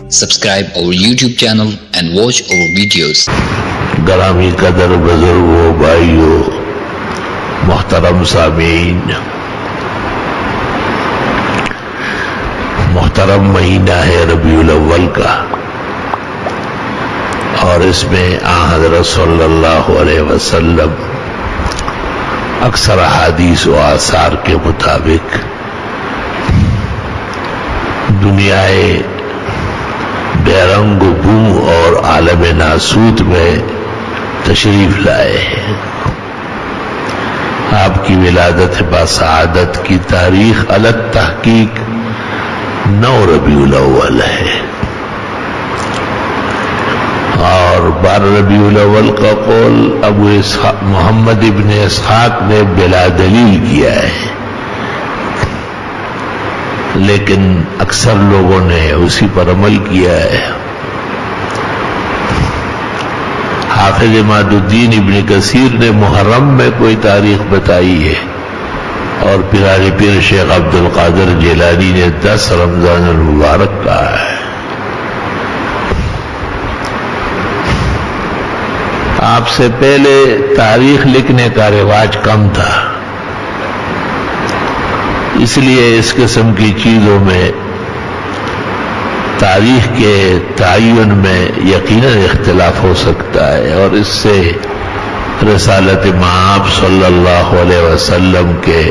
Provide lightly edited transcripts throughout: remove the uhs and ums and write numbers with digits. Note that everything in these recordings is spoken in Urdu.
Subscribe our YouTube channel and watch our videos. گرامی قدر بزرگوں بھائیوں محترم سامعین، محترم مہینہ ہے ربیع الاول کا، اور اس میں حضرت صلی اللہ علیہ وسلم اکثر احادیث و آثار کے مطابق دنیائے بے رنگ و بو اور عالم ناسوت میں تشریف لائے ہیں۔ آپ کی ولادت باسعادت کی تاریخ الگ تحقیق 9 ربیع الاول ہے، اور 12 ربیع الاول کا قول ابو محمد ابن اسحاق نے بلا دلیل کیا ہے، لیکن اکثر لوگوں نے اسی پر عمل کیا ہے۔ حافظ عماد الدین ابن کثیر نے محرم میں کوئی تاریخ بتائی ہے، اور پیرانی پیر شیخ عبد القادر جیلانی نے 10 رمضان المبارک کہا ہے۔ آپ سے پہلے تاریخ لکھنے کا رواج کم تھا، اس لیے اس قسم کی چیزوں میں تاریخ کے تعین میں یقیناً اختلاف ہو سکتا ہے، اور اس سے رسالت مآب صلی اللہ علیہ وسلم کے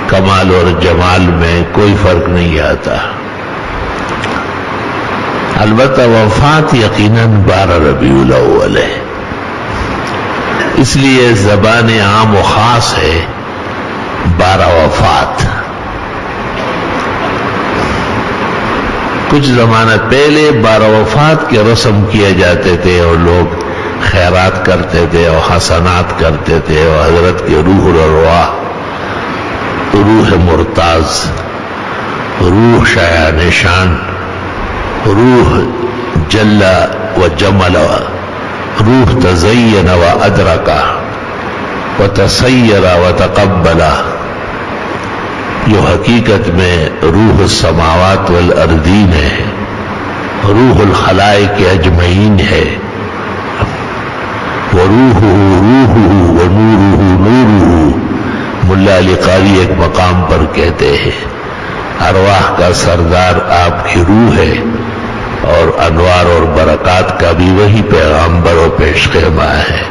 کمال اور جمال میں کوئی فرق نہیں آتا۔ البتہ وفات یقیناً 12 ربیع الاول ہے، اس لیے زبان عام و خاص ہے 12 وفات۔ کچھ زمانہ پہلے 12 وفات کے رسم کیے جاتے تھے، اور لوگ خیرات کرتے تھے اور حسنات کرتے تھے، اور حضرت کے روح الارواح، روح مرتاز، روح شایان شان، روح جل و جمل، روح تزین و ادرکا و تسیر و تقبلا، جو حقیقت میں روح السماوات والارضین ہے، روح الخلائق اجمعین ہے، وروحہ روحہ ونورہ نورہ۔ ملا علی قاری ایک مقام پر کہتے ہیں ارواح کا سردار آپ کی روح ہے، اور انوار اور برکات کا بھی وہی پیغامبر و پیش خیمہ ہے۔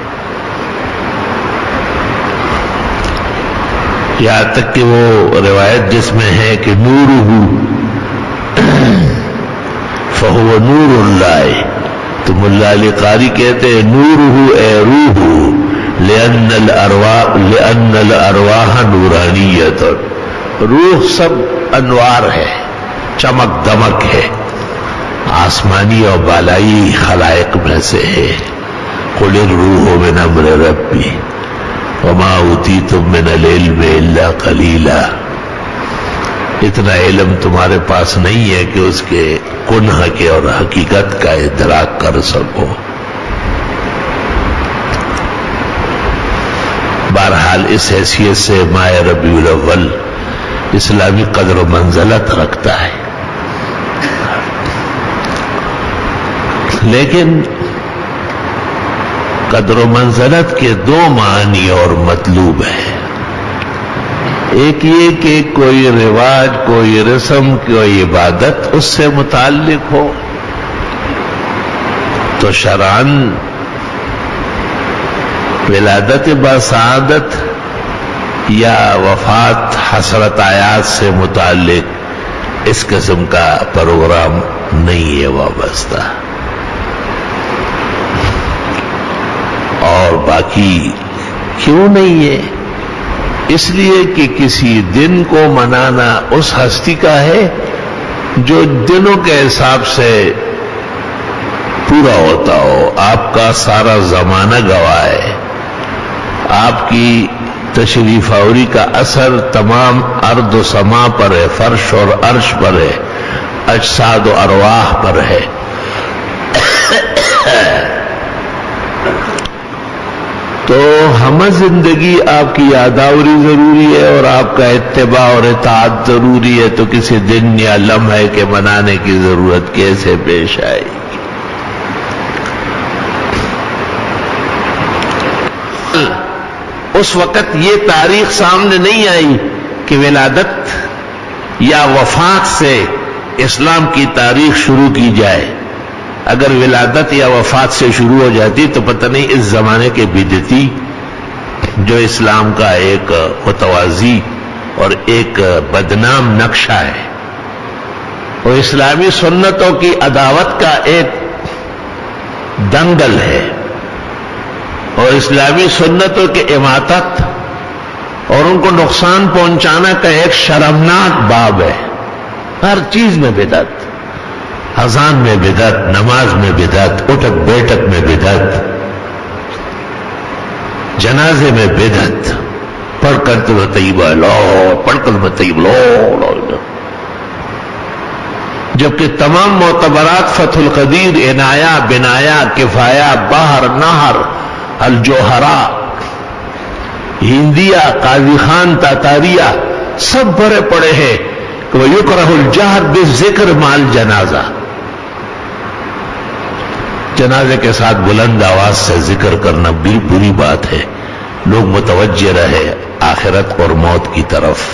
یہاں تک کہ وہ روایت جس میں ہے کہ نورہ فہو نور اللہ، تو ملا علی قاری کہتے ہیں نورہ اے روح، لأن الارواح نورانیت، روح سب انوار ہے، چمک دمک ہے، آسمانی اور بالائی خلائق میں سے ہے۔ قل الروح من امر ربی وما اوتیتم من العلم الا قلیلا، اتنا علم تمہارے پاس نہیں ہے کہ اس کے کنہ کے اور حقیقت کا ادراک کر سکو۔ بہرحال اس حیثیت سے ماہ ربیع الاول اسلامی قدر و منزلت رکھتا ہے، لیکن قدر و منزلت کے 2 معنی اور مطلوب ہیں۔ ایک یہ کہ کوئی رواج، کوئی رسم، کوئی عبادت اس سے متعلق ہو تو شرعاً ولادت باسعادت یا وفات حسرت آیات سے متعلق اس قسم کا پروگرام نہیں ہے وابستہ، اور باقی کیوں نہیں ہے؟ اس لیے کہ کسی دن کو منانا اس ہستی کا ہے جو دنوں کے حساب سے پورا ہوتا ہو۔ آپ کا سارا زمانہ گواہ ہے، آپ کی تشریف آوری کا اثر تمام ارض و سما پر ہے، فرش اور عرش پر ہے، اجساد و ارواح پر ہے۔ تو ہم زندگی آپ کی یاداوری ضروری ہے اور آپ کا اتباع اور اطاعت ضروری ہے، تو کسی دن یا لمحے کے منانے کی ضرورت کیسے پیش آئے گی؟ اس وقت یہ تاریخ سامنے نہیں آئی کہ ولادت یا وفات سے اسلام کی تاریخ شروع کی جائے۔ اگر ولادت یا وفات سے شروع ہو جاتی تو پتہ نہیں اس زمانے کے بدعتی جو اسلام کا ایک متوازی اور ایک بدنام نقشہ ہے، وہ اسلامی سنتوں کی عداوت کا ایک دنگل ہے اور اسلامی سنتوں کے اماطت اور ان کو نقصان پہنچانا کا ایک شرمناک باب ہے۔ ہر چیز میں بدعت، اذان میں بدعت، نماز میں بدعت، اٹھک بیٹھک میں بدعت، جنازے میں بدعت، پڑھ کر تو طیبہ لو، پڑھ کر میں طیب لو، جبکہ تمام معتبرات فتح القدیر، عنایہ، بنایا، کفایہ، بحر، نہر، الجوہرہ، ہندیہ، قاضی خان، تاتاریہ، سب بھرے پڑے ہیں کہ وَيُكْرَهُ الْجَهْرُ بِالذِّكْرِ مَعَ الْجَنَازَةِ، جنازے کے ساتھ بلند آواز سے ذکر کرنا بھی بری بات ہے۔ لوگ متوجہ رہے آخرت اور موت کی طرف۔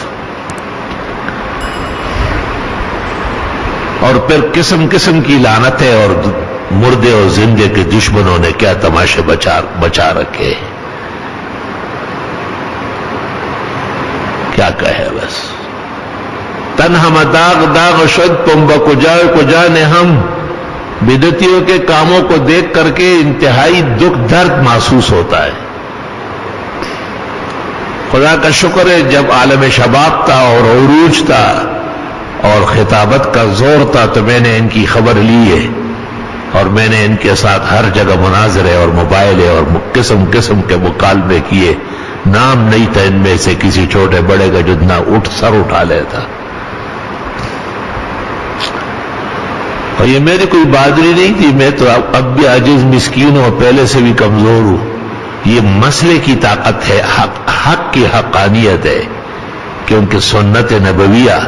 اور پھر قسم قسم کی لعنتیں اور مردے اور زندے کے دشمنوں نے کیا تماشے بچا رکھے، کیا کہے بس۔ تن ہم داغ داغ شد پمبا کجا نے ہم، بدعتیوں کے کاموں کو دیکھ کر کے انتہائی دکھ درد محسوس ہوتا ہے۔ خدا کا شکر ہے جب عالم شباب تھا اور عروج تھا اور خطابت کا زور تھا تو میں نے ان کی خبر لی ہے اور میں نے ان کے ساتھ ہر جگہ مناظرے اور مباحثے اور قسم قسم کے مکالمے کیے۔ نام نہیں تھا ان میں سے کسی چھوٹے بڑے کا جو اتنا سر اٹھا لیتا۔ اور یہ میری کوئی بہادری نہیں تھی، میں تو اب بھی عاجز مسکین ہوں، پہلے سے بھی کمزور ہوں۔ یہ مسئلے کی طاقت ہے، حق کی حقانیت ہے، کیونکہ سنت نبویہ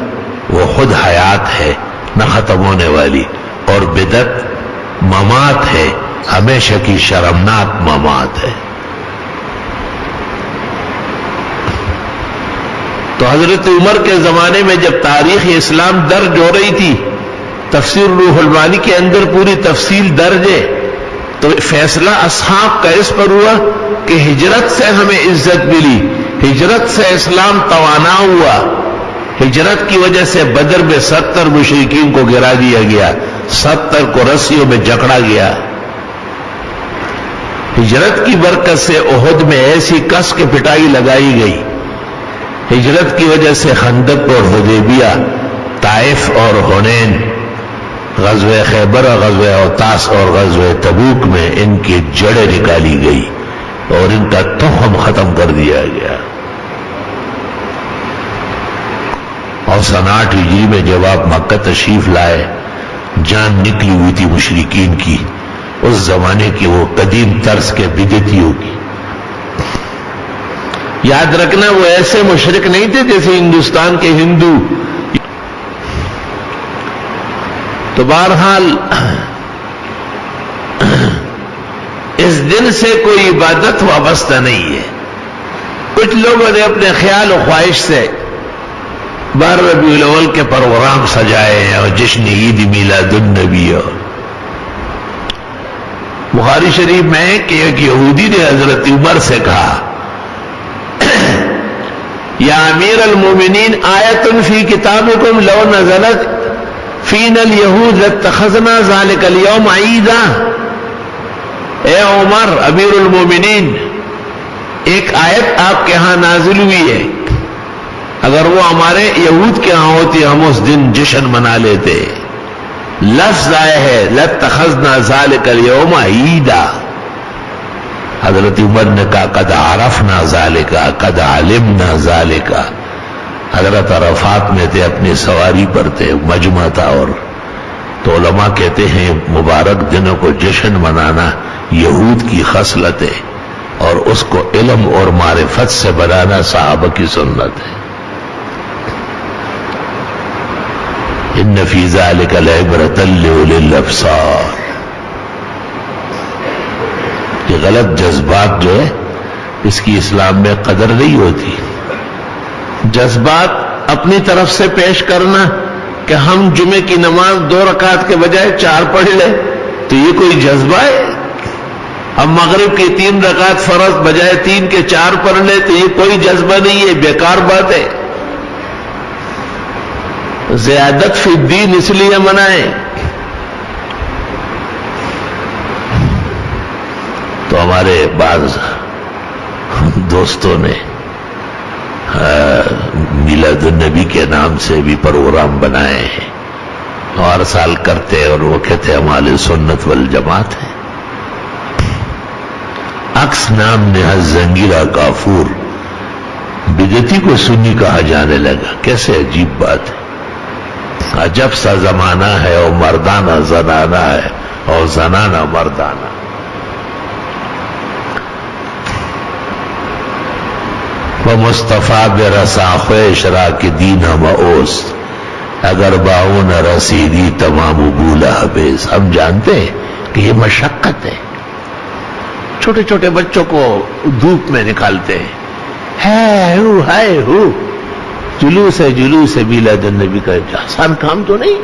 وہ خود حیات ہے، نہ ختم ہونے والی، اور بدعت ممات ہے، ہمیشہ کی شرمناک ممات ہے۔ تو حضرت عمر کے زمانے میں جب تاریخ اسلام درج ہو رہی تھی، تفسیر روح المعانی کے اندر پوری تفصیل درج ہے، تو فیصلہ اصحاب کا اس پر ہوا کہ ہجرت سے ہمیں عزت ملی، ہجرت سے اسلام توانا ہوا، ہجرت کی وجہ سے بدر میں 70 مشرکین کو گرا دیا گیا، 70 کو رسیوں میں جکڑا گیا۔ ہجرت کی برکت سے احد میں ایسی کس کے پٹائی لگائی گئی، ہجرت کی وجہ سے خندق اور حدیبیہ، طائف اور حنین، غزوہ خیبر، غزوہ اوطاس اور غزوہ تبوک میں ان کی جڑیں نکالی گئی اور ان کا تخم ختم کر دیا گیا۔ اور 59 ہجری میں جب آپ مکہ تشریف لائے، جان نکلی ہوئی تھی مشرکین کی، اس زمانے کی وہ قدیم طرز کے بدعتیوں کی۔ یاد رکھنا وہ ایسے مشرک نہیں تھے جیسے ہندوستان کے ہندو۔ تو بہرحال اس دن سے کوئی عبادت وابستہ نہیں ہے۔ کچھ لوگوں نے اپنے خیال و خواہش سے 12 ربیع الاول کے پروگرام سجائے ہیں اور جشن عید میلاد النبی۔ بخاری شریف میں ہے کہ ایک یہودی نے حضرت عمر سے کہا، یا امیر المومنین، آیت فی کتابکم لو نزلت فینا الیہود لاتخذنا ذلک اليوم عیدا۔ اے عمر امیر المومنین، ایک آیت آپ کے ہاں نازل ہوئی ہے، اگر وہ ہمارے یہود کے ہاں ہوتی ہم اس دن جشن منا لیتے۔ لفظ آئے ہے لاتخذنا ذلک اليوم عیدا۔ حضرت عمر نے کہا قد عرفنا ذالک، قد علمنا ذالک۔ حضرت عرفات میں تھے، اپنی سواری پر تھے، مجمع تھا، اور تو علماء کہتے ہیں مبارک دنوں کو جشن منانا یہود کی خصلت ہے، اور اس کو علم اور معرفت سے بنانا صحابہ کی سنت ہے. ان فی ذلک لعبرۃ لأولی الابصار. یہ غلط جذبات جو ہے اس کی اسلام میں قدر نہیں ہوتی. جذبات اپنی طرف سے پیش کرنا کہ ہم جمعے کی نماز 2 رکعت کے بجائے 4 پڑھ لیں تو یہ کوئی جذبہ ہے؟ ہم مغرب کی 3 رکعت فرض بجائے 3 کے 4 پڑھ لیں تو یہ کوئی جذبہ نہیں ہے، بیکار بات ہے. زیادت فی الدین اس لیے منع ہے. تو ہمارے بعض دوستوں نے میلاد النبی کے نام سے بھی پروگرام بنائے ہیں، ہر سال کرتے اور وہ کہتے ہم اہل سنت والجماعت ہیں. عکس نام نہاد زنگیرہ کافور بدعتی کو سنی کہا جانے لگا. کیسے عجیب بات ہے. عجب سا زمانہ ہے اور مردانہ زنانہ ہے اور زنانہ مردانہ. وہ مصطفیٰ برسا خویش را کے دین ہم اوست اگر باؤ نہ رسیدی تمام بولا حبیز. ہم جانتے ہیں کہ یہ مشقت ہے. چھوٹے چھوٹے بچوں کو دھوپ میں نکالتے ہیں، ہائے ہو جلوس ہے میلاد النبی کا. آسان کام تو نہیں.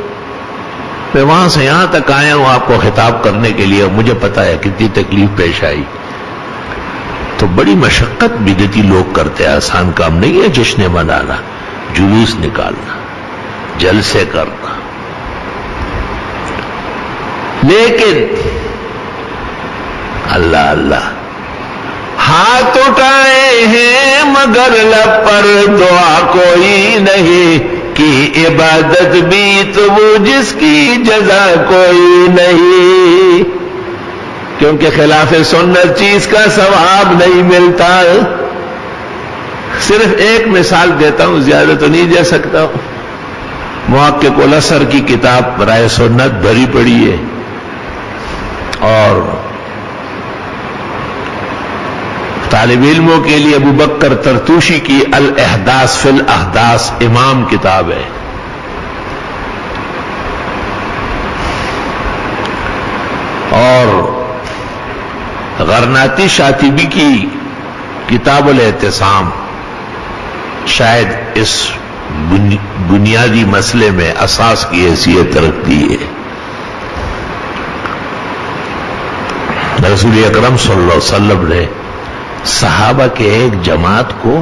میں وہاں سے یہاں تک آیا ہوں آپ کو خطاب کرنے کے لیے. مجھے پتا ہے کتنی تکلیف پیش آئی. تو بڑی مشقت بدعتی لوگ کرتے ہیں. آسان کام نہیں ہے جشن منانا، جلوس نکالنا، جلسے کرنا. لیکن اللہ اللہ ہاتھ اٹھائے ہیں مگر لب پر دعا کوئی نہیں کی عبادت بھی تو وہ جس کی جزا کوئی نہیں. کیونکہ خلاف سنت چیز کا ثواب نہیں ملتا. صرف ایک مثال دیتا ہوں، زیادہ تو نہیں دے سکتا ہوں. محقق الاسر کی کتاب رائے سنت بھری پڑی ہے اور طالب علموں کے لیے ابو بکر ترتوشی کی الاحداث فی الاحداث امام کتاب ہے. اور غرناطی شاطبی کی کتاب الاعتصام شاید اس بنیادی مسئلے میں اساس کی حیثیت رکھتی ہے. رسول اکرم صلی اللہ علیہ وسلم نے صحابہ کے ایک جماعت کو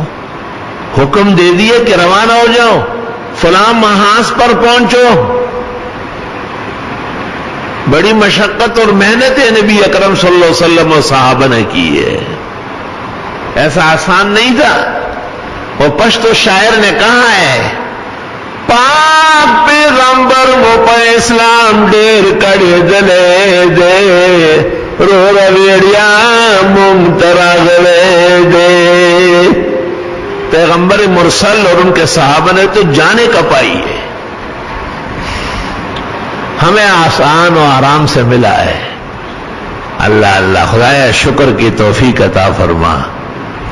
حکم دے دیا کہ روانہ ہو جاؤ، فلاں محاذ پر پہنچو. بڑی مشقت اور محنت نبی اکرم صلی اللہ علیہ وسلم اور صحابہ نے کی ہے. ایسا آسان نہیں تھا. وہ پشتو شاعر نے کہا ہے پاک پیغمبر وہ پہ اسلام ڈیر کڑے جلے دے رو رویڑیا ممترا گلے دے. پیغمبر مرسل اور ان کے صحابہ نے تو جانے کا پائی ہے. ہمیں آسان و آرام سے ملا ہے. اللہ اللہ خدایا شکر کی توفیق عطا فرما.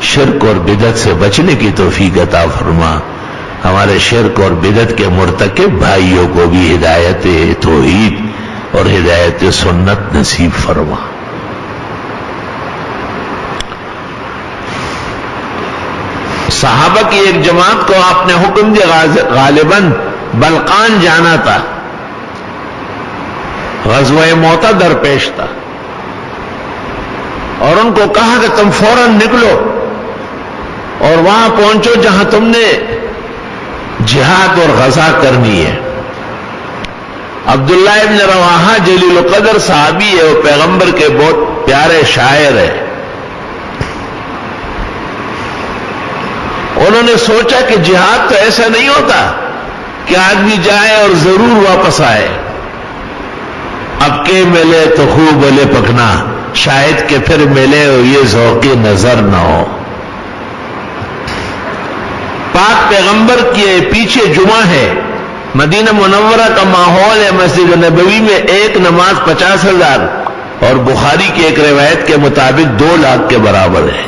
شرک اور بدعت سے بچنے کی توفیق عطا فرما. ہمارے شرک اور بدعت کے مرتکب بھائیوں کو بھی ہدایت توحید اور ہدایت سنت نصیب فرما. صحابہ کی ایک جماعت کو آپ نے حکم دیا، غالباً بلقان جانا تھا، غزوہ موتا درپیش تھا، اور ان کو کہا کہ تم فوراً نکلو اور وہاں پہنچو جہاں تم نے جہاد اور غزا کرنی ہے. عبداللہ ابن رواحہ جلیل القدر صحابی ہے، وہ پیغمبر کے بہت پیارے شاعر ہے. انہوں نے سوچا کہ جہاد تو ایسا نہیں ہوتا کہ آدمی جائے اور ضرور واپس آئے. اب کے ملے تو خوب بولے پکنا، شاید کہ پھر ملے اور یہ ذوق نظر نہ ہو. پاک پیغمبر کے پیچھے جمعہ ہے، مدینہ منورہ کا ماحول ہے، مسجد نبوی میں ایک نماز 50,000 اور بخاری کی ایک روایت کے مطابق 2 لاکھ کے برابر ہے.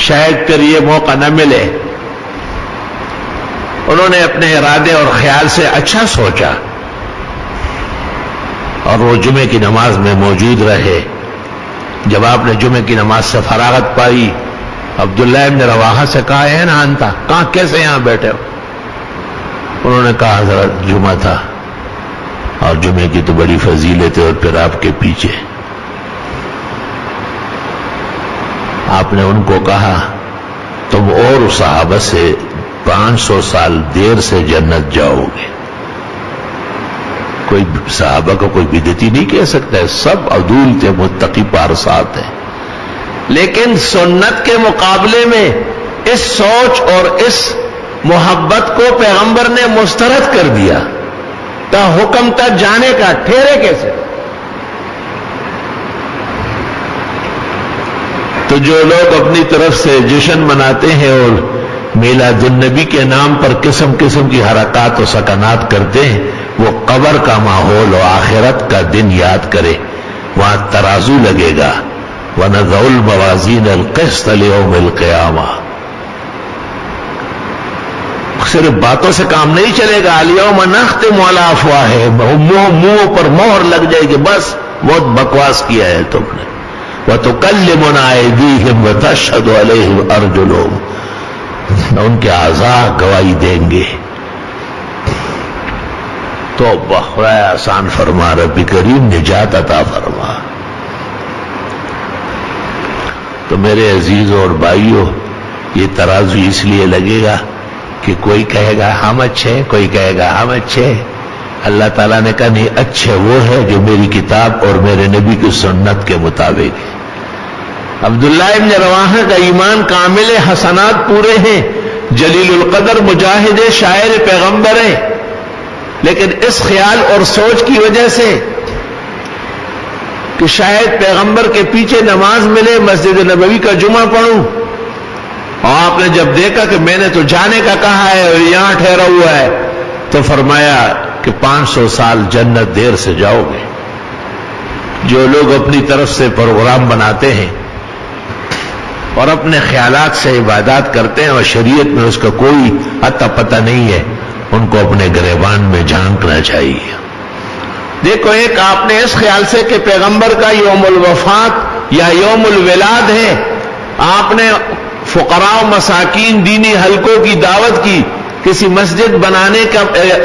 شاید پھر یہ موقع نہ ملے. انہوں نے اپنے ارادے اور خیال سے اچھا سوچا اور وہ جمعے کی نماز میں موجود رہے. جب آپ نے جمعے کی نماز سے فراغت پائی، عبداللہ ابن رواحہ سے کہا ہے نا انتا، کہاں کیسے یہاں بیٹھے ہو؟ انہوں نے کہا حضرت جمعہ تھا اور جمعے کی تو بڑی فضیلت ہے، اور پھر آپ کے پیچھے. آپ نے ان کو کہا تم اور صحابہ سے 500 سال دیر سے جنت جاؤ گے. کوئی صحابہ کو کوئی بدعتی نہیں کہہ سکتا ہے، سب عدول تھے، متقی پارسات ہیں. لیکن سنت کے مقابلے میں اس سوچ اور اس محبت کو پیغمبر نے مسترد کر دیا. تا حکم تک جانے کا ٹھہرے کیسے؟ تو جو لوگ اپنی طرف سے جشن مناتے ہیں اور میلاد النبی کے نام پر قسم قسم کی حرکات و سکنات کرتے ہیں، وہ قبر کا ماحول اور آخرت کا دن یاد کرے. وہاں ترازو لگے گا. وَنَضَعُ الْمَوَازِينَ الْقِسْطَ لِيَوْمِ الْقِيَامَةِ. صرف باتوں سے کام نہیں چلے گا. الْيَوْمَ نَخْتِمُ عَلَىٰ أَفْوَاهِهِمْ، منہ پر مہر لگ جائے گی، بس بہت بکواس کیا ہے تم نے. وَتُكَلِّمُنَا أَيْدِيهِمْ وَتَشْهَدُ عَلَيْهِمْ أَرْجُلُهُمْ. ان کے اعضاء گواہی دیں گے. تو خدا آسان فرما، رب کریم نجات عطا فرما. تو میرے عزیزوں اور بھائیوں، یہ ترازو اس لیے لگے گا کہ کوئی کہے گا ہم اچھے، کوئی کہے گا ہم اچھے. اللہ تعالیٰ نے کہا نہیں، اچھے وہ ہے جو میری کتاب اور میرے نبی کی سنت کے مطابق. عبداللہ ابن رواحہ کا ایمان کامل، حسنات پورے ہیں، جلیل القدر مجاہد شاعر پیغمبر ہے. لیکن اس خیال اور سوچ کی وجہ سے کہ شاید پیغمبر کے پیچھے نماز ملے، مسجد نبوی کا جمعہ پڑھوں، اور آپ نے جب دیکھا کہ میں نے تو جانے کا کہا ہے اور یہاں ٹھہرا ہوا ہے، تو فرمایا کہ 500 سال جنت دیر سے جاؤ گے. جو لوگ اپنی طرف سے پروگرام بناتے ہیں اور اپنے خیالات سے عبادات کرتے ہیں اور شریعت میں اس کا کوئی اتا پتہ نہیں ہے، ان کو اپنے گریبان میں جھانکنا چاہیے. دیکھو، ایک آپ نے اس خیال سے کہ پیغمبر کا یوم الوفات یا یوم الولاد ہے، آپ نے فقراء و مساکین دینی حلقوں کی دعوت کی، کسی مسجد بنانے کا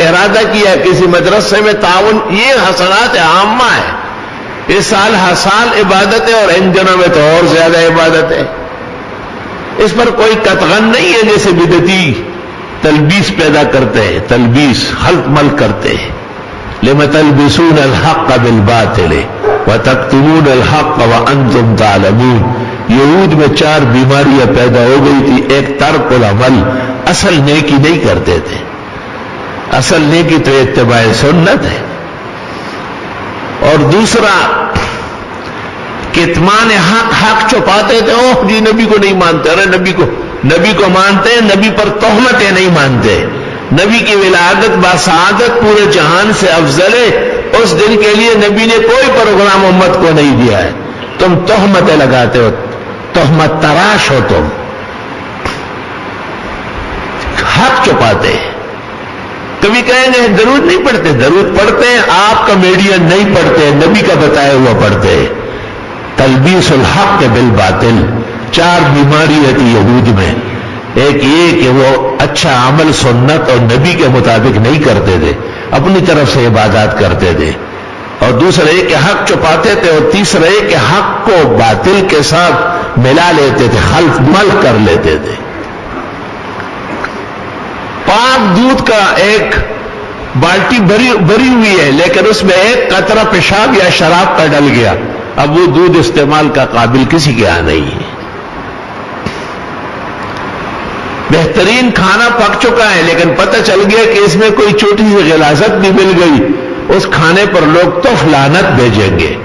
ارادہ کیا، کسی مدرسے میں تعاون، یہ حسنات عامہ ہے. اس سال ہر سال عبادت ہے اور ان دنوں میں تو اور زیادہ عبادت ہے. اس پر کوئی قطغن نہیں ہے جیسے بدعتی تلبیس پیدا کرتے ہیں، تلبیس خلط مل کرتے ہیں. لِمَ تَلْبِسُونَ الْحَقَّ بِالْبَاطِلِ وَتَكْتُمُونَ الْحَقَّ وَأَنْتُمْ تَعْلَمُونَ. یہود میں 4 بیماریاں پیدا ہو گئی تھی. ایک ترک العمل، اصل نیکی نہیں کرتے تھے. اصل نیکی تو اتباع سنت ہے. اور دوسرا کتمان حق چھپاتے تھے. اوہ جی نبی کو نہیں مانتے. ارے نبی کو مانتے ہیں، نبی پر تہمتیں نہیں مانتے. نبی کی ولادت باسعادت پورے جہان سے افضل ہے. اس دن کے لیے نبی نے کوئی پروگرام امت کو نہیں دیا ہے. تم تہمتیں لگاتے ہو، تہمت تراش ہو. تم حق چھپاتے ہیں. کبھی کہیں گے درود نہیں پڑھتے. درود پڑھتے ہیں، آپ کا میڈین نہیں پڑھتے، نبی کا بتایا ہوا پڑھتے. تلبیس الحق بالباطل. 4 بیماری تھی یہود میں. ایک یہ کہ وہ اچھا عمل سنت اور نبی کے مطابق نہیں کرتے تھے، اپنی طرف سے عبادات کرتے تھے. اور دوسرا یہ کہ حق چھپاتے تھے. اور تیسرا یہ کہ حق کو باطل کے ساتھ ملا لیتے تھے، خلط مل کر لیتے تھے. پاک دودھ کا ایک بالٹی بھری ہوئی ہے، لیکن اس میں ایک قطرہ پیشاب یا شراب کا ڈل گیا، اب وہ دودھ استعمال کا قابل کسی کے یہاں نہیں ہے. بہترین کھانا پک چکا ہے، لیکن پتہ چل گیا کہ اس میں کوئی چھوٹی سی غلاظت بھی مل گئی، اس کھانے پر لوگ تو لعنت بھیجیں گے.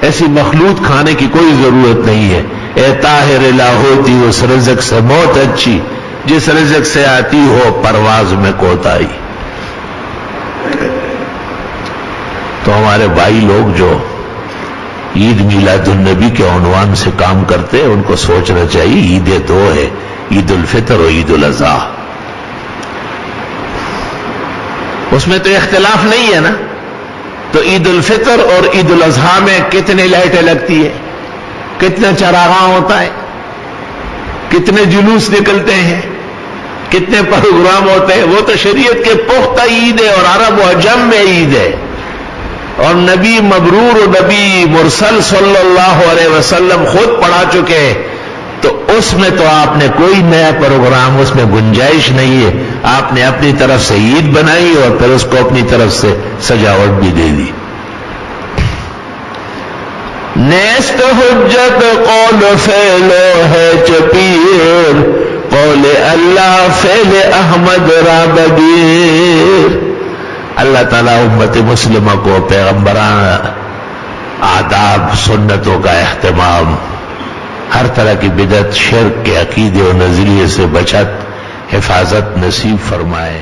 ایسی مخلوط کھانے کی کوئی ضرورت نہیں ہے. اے طاہر لا ہوتی اس رزق سے موت اچھی، جس رزق سے آتی ہو پرواز میں کوتاہی. تو ہمارے بھائی لوگ جو عید میلاد النبی کے عنوان سے کام کرتے ہیں، ان کو سوچنا چاہیے عیدیں دو ہے، عید الفطر اور عید الاضحیٰ. اس میں تو اختلاف نہیں ہے نا. تو عید الفطر اور عید الاضحیٰ میں کتنے لائٹیں لگتی ہے، کتنا چراغاں ہوتا ہے، کتنے جلوس نکلتے ہیں، کتنے پروگرام ہوتے ہیں. وہ تو شریعت کے پختہ عید ہے اور عرب و عجم میں عید ہے. اور نبی مبرور و نبی مرسل صلی اللہ علیہ وسلم خود پڑھا چکے، تو اس میں تو آپ نے کوئی نیا پروگرام، اس میں گنجائش نہیں ہے. آپ نے اپنی طرف سے عید بنائی اور پھر اس کو اپنی طرف سے سجاوٹ بھی دے دی. نیست حجت قول فعلو ہے چپیر، قول اللہ فعل احمد را بدیر. اللہ تعالیٰ امت مسلمہ کو پیغمبران آداب سنتوں کا اہتمام، ہر طرح کی بدعت شرک کے عقیدے و نظریے سے بچت حفاظت نصیب فرمائے.